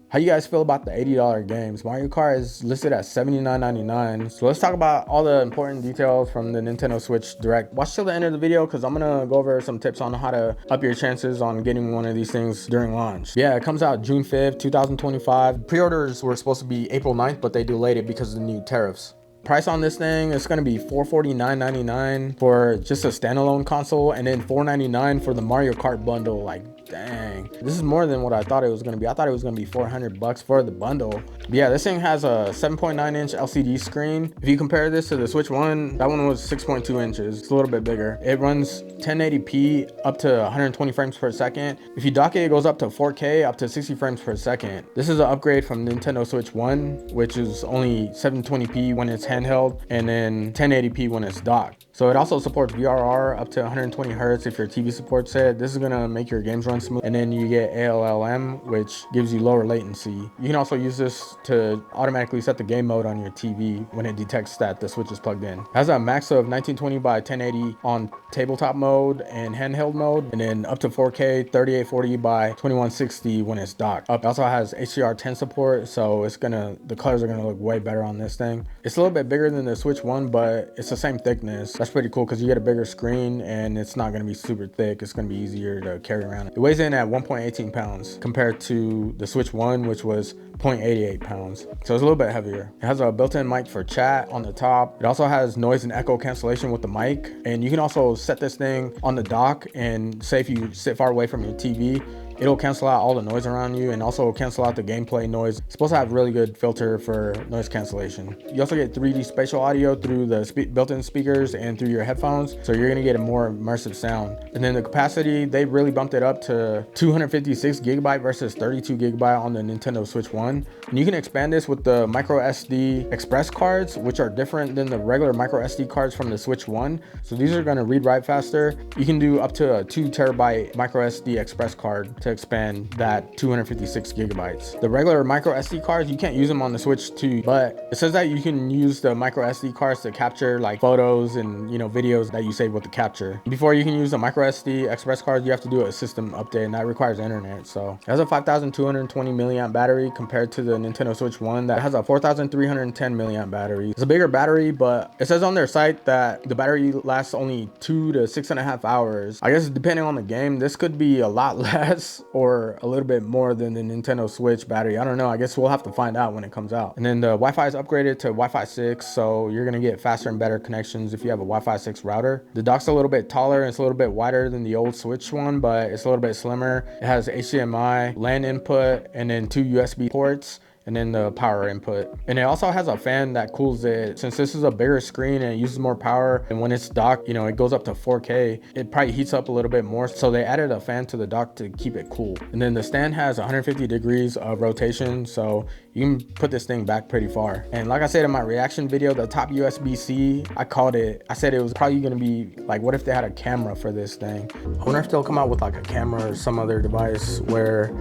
How you guys feel about the $80 games? Mario Kart is listed at $79.99. So let's talk about all the important details from the Nintendo Switch Direct. Watch till the end of the video because I'm gonna go over some tips on how to up your chances on getting one of these things during launch. Yeah, it comes out June 5th, 2025. Pre-orders were supposed to be April 9th, but they delayed it because of the new tariffs. Price on this thing is going to be $449.99 for just a standalone console, and then $499 for the Mario Kart bundle. Like, dang, this is more than what I thought it was going to be. I thought it was going to be $400 for the bundle. But yeah, this thing has a 7.9-inch LCD screen. If you compare this to the Switch 1, that one was 6.2 inches. It's a little bit bigger. It runs 1080p up to 120 frames per second. If you dock it, it goes up to 4K up to 60 frames per second. This is an upgrade from Nintendo Switch 1, which is only 720p when it's handheld, and then 1080p when it's docked. So it also supports VRR up to 120 Hz if your TV supports it. This is gonna make your games run smooth. And then you get ALLM, which gives you lower latency. You can also use this to automatically set the game mode on your TV when it detects that the Switch is plugged in. It has a max of 1920 by 1080 on tabletop mode and handheld mode, and then up to 4K 3840 by 2160 when it's docked. It also has HDR10 support, so the colors are gonna look way better on this thing. It's a little bit bigger than the Switch 1, but it's the same thickness. That's pretty cool because you get a bigger screen and it's not going to be super thick. It's going to be easier to carry around. It weighs in at 1.18 pounds compared to the Switch 1, which was 0.88 pounds. So it's a little bit heavier. It has a built-in mic for chat on the top. It also has noise and echo cancellation with the mic. And you can also set this thing on the dock, and say if you sit far away from your TV, it'll cancel out all the noise around you and also cancel out the gameplay noise. It's supposed to have really good filter for noise cancellation. You also get 3D spatial audio through the built-in speakers and through your headphones, so you're gonna get a more immersive sound. And then the capacity, they really bumped it up to 256 gigabyte versus 32 gigabyte on the Nintendo Switch 1. And you can expand this with the micro SD express cards, which are different than the regular micro SD cards from the Switch 1. So these are gonna read write faster. You can do up to a 2 terabyte micro SD express card to expand that 256 gigabytes. The regular micro SD cards, you can't use them on the Switch 2, but it says that you can use the micro SD cards to capture like photos and videos that you save with the capture. Before you can use the micro SD express cards, you have to do a system update, and that requires internet. So it has a 5220 milliamp battery compared to the Nintendo Switch 1 that has a 4310 milliamp battery. It's a bigger battery, but it says on their site that the battery lasts only 2 to 6.5 hours. I guess depending on the game, this could be a lot less or a little bit more than the Nintendo Switch battery. I don't know. I guess we'll have to find out when it comes out. And then the Wi-Fi is upgraded to Wi-Fi 6, so you're gonna get faster and better connections if you have a Wi-Fi 6 router. The dock's a little bit taller and it's a little bit wider than the old Switch one, but it's a little bit slimmer. It has HDMI, LAN input, and then 2 USB ports, and then the power input. And it also has a fan that cools it. Since this is a bigger screen and it uses more power, and when it's docked, it goes up to 4K, it probably heats up a little bit more. So they added a fan to the dock to keep it cool. And then the stand has 150 degrees of rotation, so you can put this thing back pretty far. And like I said in my reaction video, the top USB-C, I said it was probably gonna be like, what if they had a camera for this thing? I wonder if they'll come out with like a camera or some other device where,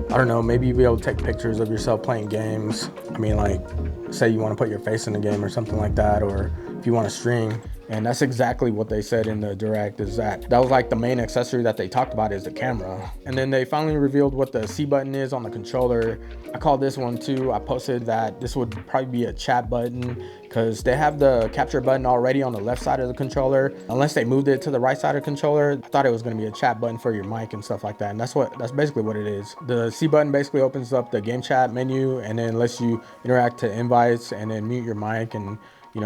I don't know, maybe you'll be able to take pictures of yourself playing games. I mean, like, say you want to put your face in the game or something like that, or if you want to stream. And that's exactly what they said in the Direct, is that was like the main accessory that they talked about, is the camera. And then they finally revealed what the C button is on the controller. I called this one too. I posted that this would probably be a chat button because they have the capture button already on the left side of the controller. Unless they moved it to the right side of the controller, I thought it was going to be a chat button for your mic and stuff like that. And that's basically what it is. The C button basically opens up the game chat menu and then lets you interact to invites and then mute your mic and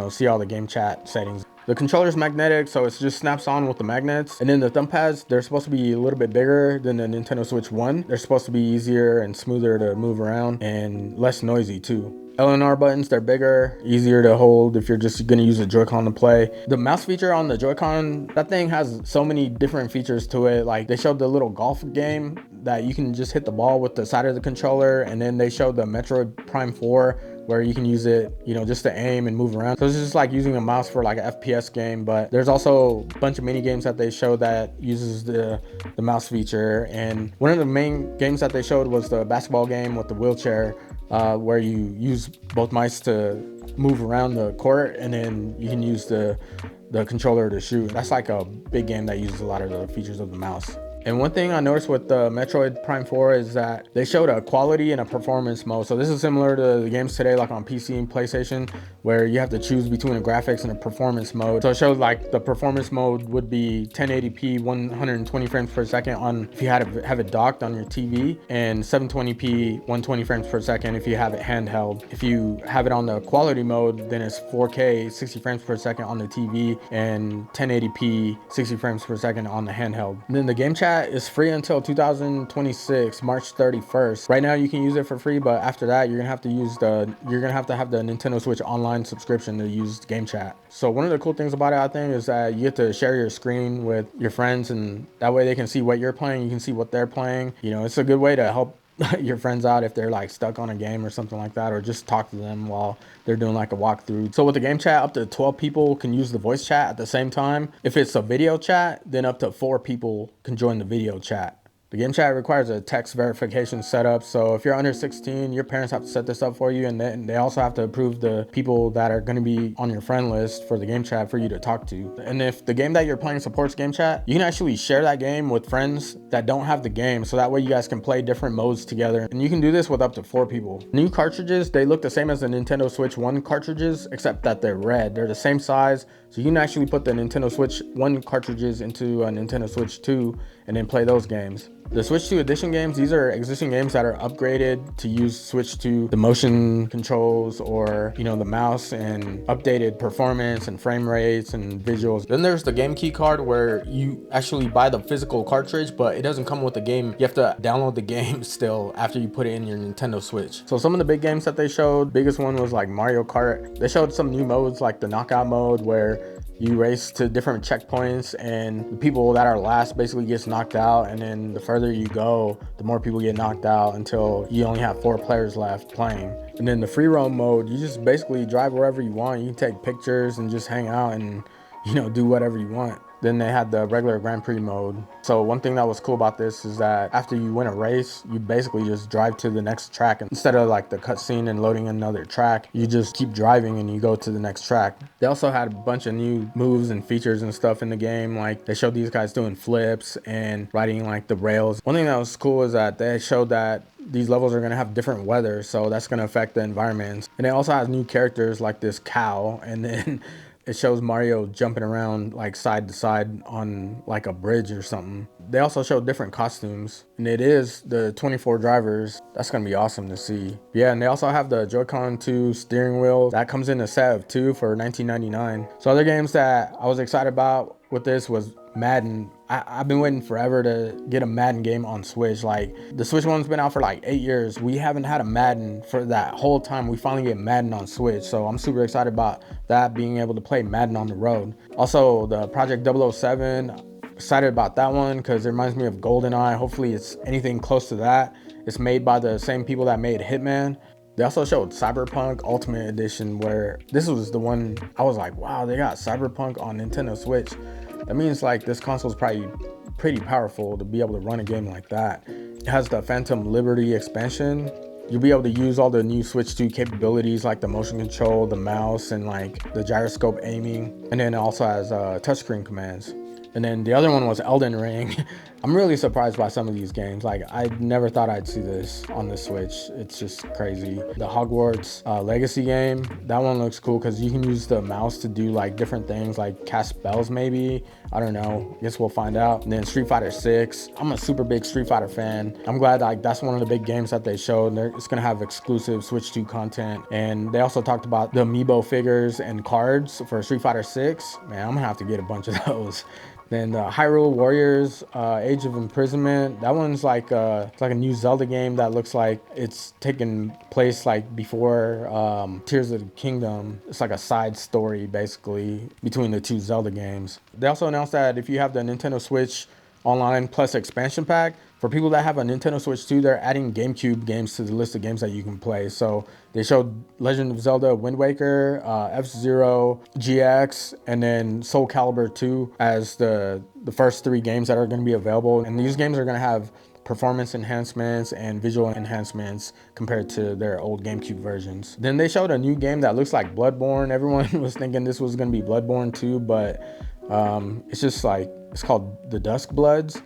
see all the game chat settings. The controller's magnetic, so it just snaps on with the magnets. And then the thumb pads, they're supposed to be a little bit bigger than the Nintendo Switch 1. They're supposed to be easier and smoother to move around and less noisy too. L and R buttons, they're bigger, easier to hold if you're just gonna use a Joy-Con to play. The mouse feature on the Joy-Con, that thing has so many different features to it. Like, they showed the little golf game that you can just hit the ball with the side of the controller, and then they showed the Metroid Prime 4 where you can use it, just to aim and move around. So it's just like using a mouse for like an FPS game. But there's also a bunch of mini games that they showed that uses the mouse feature. And one of the main games that they showed was the basketball game with the wheelchair, where you use both mice to move around the court, and then you can use the controller to shoot. That's like a big game that uses a lot of the features of the mouse. And one thing I noticed with the Metroid Prime 4 is that they showed a quality and a performance mode. So this is similar to the games today, like on PC and PlayStation, where you have to choose between a graphics and a performance mode. So it shows like the performance mode would be 1080p, 120 frames per second on if you have it docked on your TV, and 720p, 120 frames per second if you have it handheld. If you have it on the quality mode, then it's 4K, 60 frames per second on the TV, and 1080p, 60 frames per second on the handheld. And then the game chat is free until 2026, March 31st. Right now you can use it for free, but after that you're gonna have to have the Nintendo Switch Online subscription to use game chat. So one of the cool things about it, I think, is that you get to share your screen with your friends, and that way they can see what you're playing, you can see what they're playing. You know, it's a good way to help your friends out if they're like stuck on a game or something like that, or just talk to them while they're doing like a walkthrough. So with the game chat, up to 12 people can use the voice chat at the same time. If it's a video chat, then up to 4 people can join the video chat. The game chat requires a text verification setup, so if you're under 16, your parents have to set this up for you, and then they also have to approve the people that are going to be on your friend list for the game chat for you to talk to. And if the game that you're playing supports game chat, you can actually share that game with friends that don't have the game, so that way you guys can play different modes together. And you can do this with up to 4 people. New cartridges, they look the same as the Nintendo Switch 1 cartridges, except that they're red. They're the same size, so you can actually put the Nintendo Switch 1 cartridges into a Nintendo Switch 2 and then play those games. The Switch 2 Edition games, these are existing games that are upgraded to use Switch 2, the motion controls, or, you know, the mouse, and updated performance and frame rates and visuals. Then there's the Game Key card, where you actually buy the physical cartridge, but it doesn't come with the game. You have to download the game still after you put it in your Nintendo Switch. So some of the big games that they showed, biggest one was like Mario Kart. They showed some new modes like the knockout mode, where you race to different checkpoints, and the people that are last basically gets knocked out, and then the further you go, the more people get knocked out until you only have 4 players left playing. And then the free roam mode, you just basically drive wherever you want. You can take pictures and just hang out and, you know, do whatever you want. Then they had the regular Grand Prix mode. So one thing that was cool about this is that after you win a race, you basically just drive to the next track. Instead of like the cutscene and loading another track, you just keep driving and you go to the next track. They also had a bunch of new moves and features and stuff in the game. Like they showed these guys doing flips and riding like the rails. One thing that was cool is that they showed that these levels are going to have different weather, so that's going to affect the environments. And it also has new characters like this cow, and then it shows Mario jumping around like side to side on like a bridge or something. They also showed different costumes, and it is the 24 drivers. That's gonna be awesome to see. Yeah, and they also have the Joy-Con 2 steering wheel that comes in a set of 2 for $19.99. So other games that I was excited about with this was Madden. I've been waiting forever to get a Madden game on Switch. Like the Switch one's been out for like 8 years. We haven't had a Madden for that whole time. We finally get Madden on Switch. So I'm super excited about that, being able to play Madden on the road. Also the Project 007, excited about that one because it reminds me of GoldenEye. Hopefully it's anything close to that. It's made by the same people that made Hitman. They also showed Cyberpunk Ultimate Edition, where this was the one I was like, wow, they got Cyberpunk on Nintendo Switch. That means like this console is probably pretty powerful to be able to run a game like that. It has the Phantom Liberty expansion. You'll be able to use all the new Switch 2 capabilities like the motion control, the mouse, and like the gyroscope aiming. And then it also has touchscreen commands. And then the other one was Elden Ring. I'm really surprised by some of these games. Like I never thought I'd see this on the Switch. It's just crazy. The Hogwarts Legacy game, that one looks cool because you can use the mouse to do like different things, like cast spells maybe. I don't know. Guess we'll find out. And then Street Fighter 6. I'm a super big Street Fighter fan. I'm glad like that's one of the big games that they showed. It's gonna have exclusive Switch 2 content. And they also talked about the amiibo figures and cards for Street Fighter 6. Man, I'm gonna have to get a bunch of those. Then the Hyrule Warriors Age of Imprisonment. That one's like it's like a new Zelda game that looks like it's taking place like before Tears of the Kingdom. It's like a side story basically between the 2 Zelda games. They also announced that if you have the Nintendo Switch Online Plus expansion pack, for people that have a Nintendo Switch 2, they're adding GameCube games to the list of games that you can play. So they showed Legend of Zelda Wind Waker, F-Zero GX, and then Soul Calibur 2 as the first 3 games that are going to be available. And these games are going to have performance enhancements and visual enhancements compared to their old GameCube versions. Then they showed a new game that looks like Bloodborne. Everyone was thinking this was going to be Bloodborne 2, but it's just like, it's called the Dusk Bloods.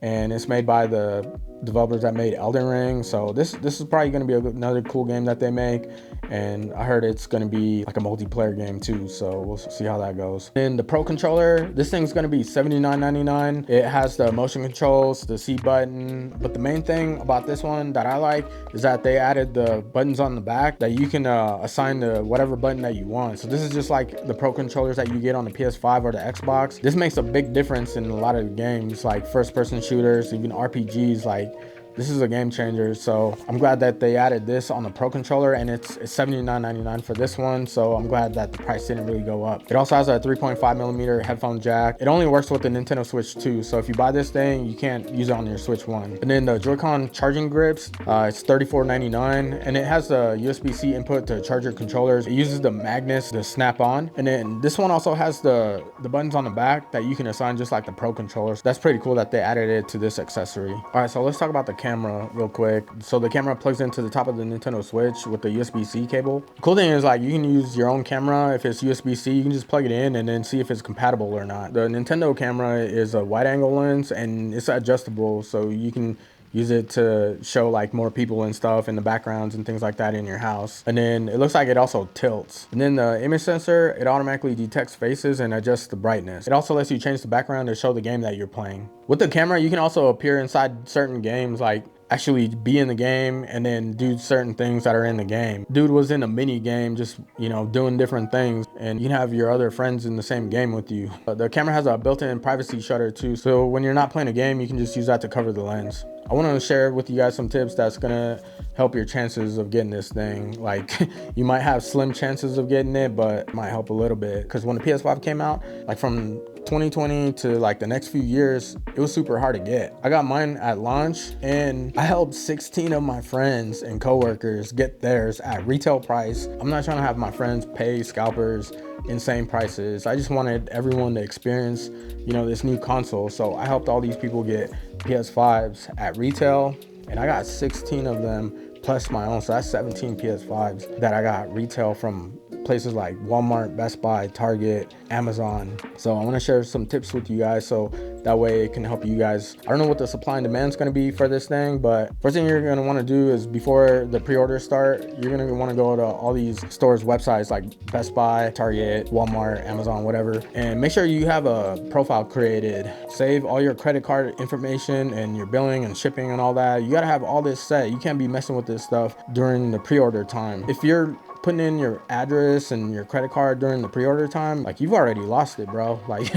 and it's made by the developers that made Elden Ring. So this is probably going to be another cool game that they make, and I heard it's going to be like a multiplayer game too, so we'll see how that goes. And the Pro controller, this thing's going to be $79.99. It has the motion controls, the C button, but the main thing about this one that I like is that they added the buttons on the back that you can assign to whatever button that you want. So this is just like the Pro controllers that you get on the PS5 or the Xbox. This makes a big difference in a lot of the games, like first person shooters, even RPGs. Like, this is a game changer. So I'm glad that they added this on the Pro controller, and it's $79.99 for this one. So I'm glad that the price didn't really go up. It also has a 3.5mm headphone jack. It only works with the Nintendo Switch 2. So if you buy this thing, you can't use it on your Switch 1. And then the Joy-Con charging grips, it's $34.99, and it has a USB-C input to charge your controllers. It uses the magnets to snap on. And then this one also has the buttons on the back that you can assign just like the Pro controllers. That's pretty cool that they added it to this accessory. All right, so let's talk about the camera real quick. So the camera plugs into the top of the Nintendo Switch with the USB-C cable. The cool thing is, like, you can use your own camera. If it's USB-C, you can just plug it in and then see if it's compatible or not. The Nintendo camera is a wide angle lens, and it's adjustable, so you can use it to show like more people and stuff in the backgrounds and things like that in your house. And then it looks like it also tilts. And then the image sensor, it automatically detects faces and adjusts the brightness. It also lets you change the background to show the game that you're playing. With the camera, you can also appear inside certain games, like actually be in the game and then do certain things that are in the game. Dude was in a mini game, just, you know, doing different things, and you can have your other friends in the same game with you. The camera has a built-in privacy shutter too, so when you're not playing a game, you can just use that to cover the lens. I want to share with you guys some tips that's gonna help your chances of getting this thing. Like, you might have slim chances of getting it, but it might help a little bit, because when the PS5 came out, like from 2020 to like the next few years, it was super hard to get. I got mine at launch, and I helped 16 of my friends and coworkers get theirs at retail price. I'm not trying to have my friends pay scalpers insane prices. I just wanted everyone to experience, you know, this new console. So I helped all these people get PS5s at retail, and I got 16 of them plus my own. So that's 17 PS5s that I got retail from places like Walmart, Best Buy, Target, Amazon. So I want to share some tips with you guys, so that way it can help you guys. I don't know what the supply and demand is going to be for this thing, but first thing you're going to want to do is, before the pre-order start, you're going to want to go to all these stores' websites like Best Buy, Target, Walmart, Amazon, whatever, and make sure you have a profile created. Save all your credit card information and your billing and shipping and all that. You got to have all this set. You can't be messing with this stuff during the pre-order time. If you're putting in your address and your credit card during the pre-order time, like, you've already lost it, bro. Like,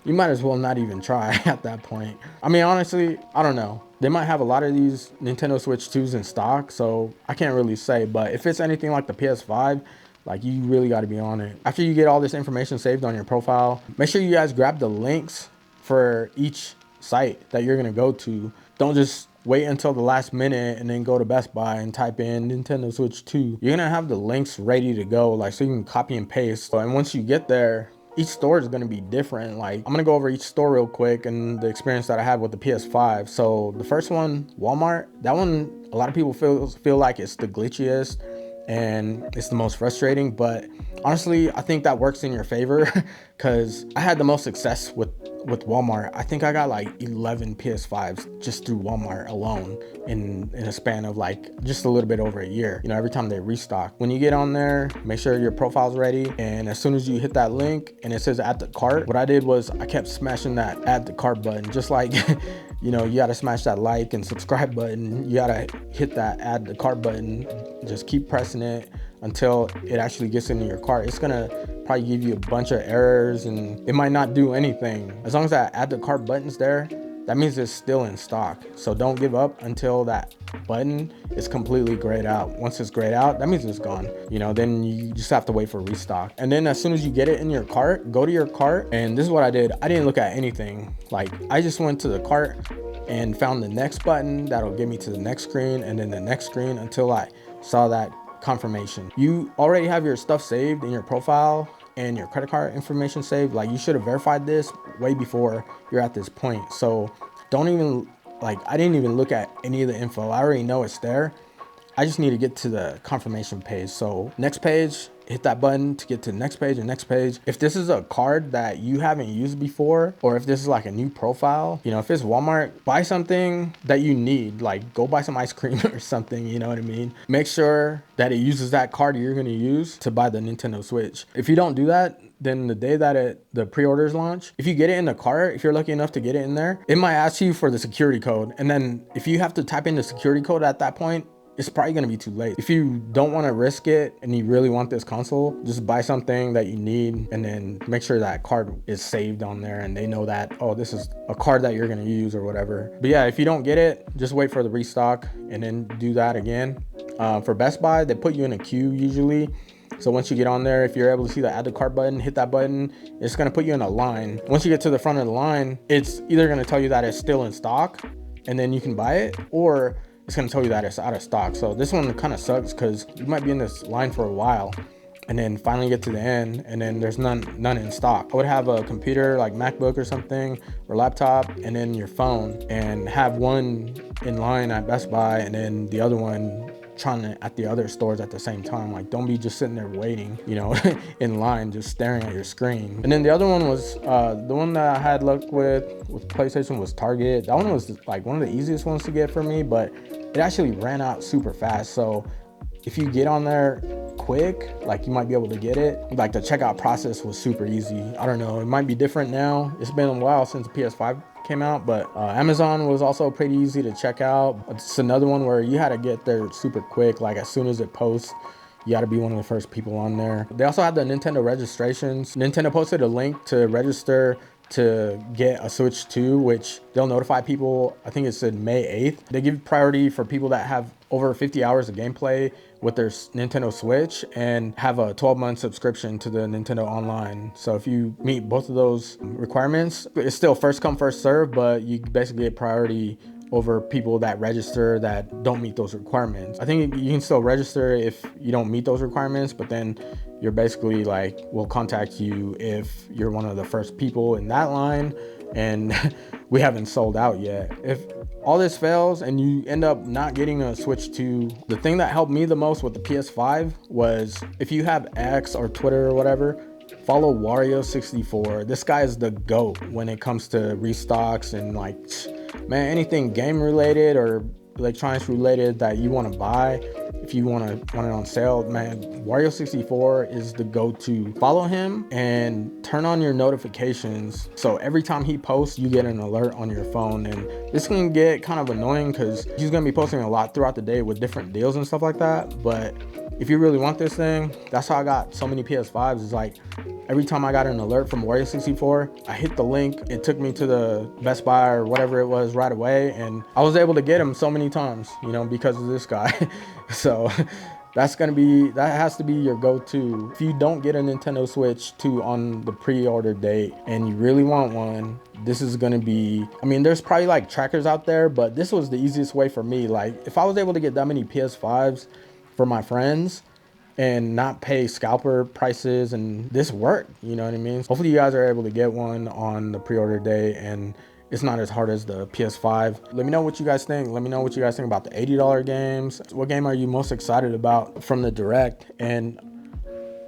you might as well not even try at that point. I mean, honestly, I don't know. They might have a lot of these Nintendo Switch 2s in stock, so I can't really say. But if it's anything like the PS5, like, you really got to be on it. After you get all this information saved on your profile, make sure you guys grab the links for each site that you're going to go to. Don't just wait until the last minute and then go to Best Buy and type in Nintendo Switch 2. You're gonna have the links ready to go, like, so you can copy and paste. And once you get there, each store is gonna be different. Like, I'm gonna go over each store real quick and the experience that I had with the PS5. So the first one, Walmart, that one, a lot of people feel like it's the glitchiest and it's the most frustrating, but honestly, I think that works in your favor, because I had the most success with Walmart. I think I got like 11 PS5s just through Walmart alone in a span of like just a little bit over a year. You know, every time they restock. When you get on there, make sure your profile's ready, and as soon as you hit that link and it says add to cart, what I did was I kept smashing that add to cart button, just like you know, you gotta smash that like and subscribe button. You gotta hit that add to cart button. Just keep pressing it until it actually gets into your cart. It's gonna probably give you a bunch of errors and it might not do anything. As long as that add to cart button's there, that means it's still in stock. So don't give up until that button is completely grayed out. Once it's grayed out, that means it's gone. You know, then you just have to wait for restock. And then as soon as you get it in your cart, go to your cart. And this is what I did. I didn't look at anything. Like, I just went to the cart and found the next button that'll get me to the next screen, and then the next screen, until I saw that confirmation. You already have your stuff saved in your profile and your credit card information saved. Like, you should have verified this way before you're at this point. So don't even, like, I didn't even look at any of the info. I already know it's there. I just need to get to the confirmation page. So next page, hit that button to get to the next page and next page. If this is a card that you haven't used before, or if this is like a new profile, you know, if it's Walmart, buy something that you need, like go buy some ice cream or something, you know what I mean? Make sure that it uses that card you're gonna use to buy the Nintendo Switch. If you don't do that, then the day that the pre-orders launch, if you get it in the cart, if you're lucky enough to get it in there, it might ask you for the security code. And then if you have to type in the security code at that point, it's probably going to be too late. If you don't want to risk it and you really want this console, just buy something that you need and then make sure that card is saved on there and they know that, oh, this is a card that you're going to use or whatever. But yeah, if you don't get it, just wait for the restock and then do that again. For Best Buy, they put you in a queue usually. So once you get on there, if you're able to see the add to cart button, hit that button, it's going to put you in a line. Once you get to the front of the line, it's either going to tell you that it's still in stock and then you can buy it, or it's going to tell you that it's out of stock. So this one kind of sucks because you might be in this line for a while and then finally get to the end and then there's none in stock. I would have a computer like MacBook or something, or laptop, and then your phone, and have one in line at Best Buy and then the other one trying to at the other stores at the same time. Like, don't be just sitting there waiting, you know, in line, just staring at your screen. And then the other one was the one that I had luck with PlayStation was Target. That one was like one of the easiest ones to get for me, but it actually ran out super fast. So if you get on there quick, like, you might be able to get it. Like, the checkout process was super easy. I don't know, it might be different now. It's been a while since the PS5 came out, but Amazon was also pretty easy to check out. It's another one where you had to get there super quick. Like, as soon as it posts, you got to be one of the first people on there. They also had the Nintendo registrations. Nintendo posted a link to register to get a Switch 2, which they'll notify people. I think it said May 8th. They give priority for people that have over 50 hours of gameplay with their Nintendo Switch and have a 12-month subscription to the Nintendo Online. So if you meet both of those requirements, it's still first come, first serve, but you basically get priority over people that register that don't meet those requirements. I think you can still register if you don't meet those requirements, but then you're basically like, we'll contact you if you're one of the first people in that line and we haven't sold out yet. If all this fails and you end up not getting a Switch 2, the thing that helped me the most with the PS5 was, if you have X or Twitter or whatever, follow Wario64. This guy is the GOAT when it comes to restocks and, like, man, anything game related or electronics related that you want to buy. If you want it on sale, man, Wario64 is the go-to. Follow him and turn on your notifications, so every time he posts, you get an alert on your phone. And this can get kind of annoying because he's gonna be posting a lot throughout the day with different deals and stuff like that. But if you really want this thing, that's how I got so many PS5s. Is like, every time I got an alert from Wario64, I hit the link, it took me to the Best Buy or whatever it was right away, and I was able to get him so many times, you know, because of this guy. So that has to be your go-to. If you don't get a Nintendo Switch 2 on the pre-order date and you really want one, this is gonna be, I mean, there's probably like trackers out there, but this was the easiest way for me. Like, if I was able to get that many PS5s for my friends and not pay scalper prices, and this worked, you know what I mean? Hopefully you guys are able to get one on the pre-order day and it's not as hard as the PS5. Let me know what you guys think. Let me know what you guys think about the $80 games. What game are you most excited about from the Direct? And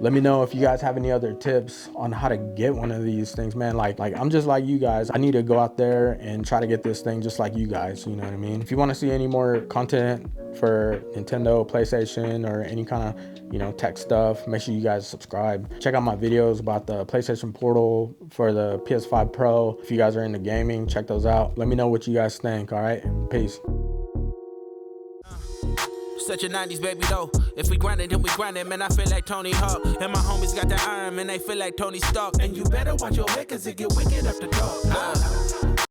let me know if you guys have any other tips on how to get one of these things, man. Like I'm just like you guys. I need to go out there and try to get this thing just like you guys, you know what I mean? If you want to see any more content for Nintendo, PlayStation, or any kind of, you know, tech stuff, make sure you guys subscribe. Check out my videos about the PlayStation Portal for the PS5 Pro. If you guys are into gaming, check those out. Let me know what you guys think. All right, peace. Such a 90s baby though. If we grind it, then we grind it, man. I feel like Tony Hawk. And my homies got the iron, man. They feel like Tony Stark. And you better watch your head, cause it get wicked up the top.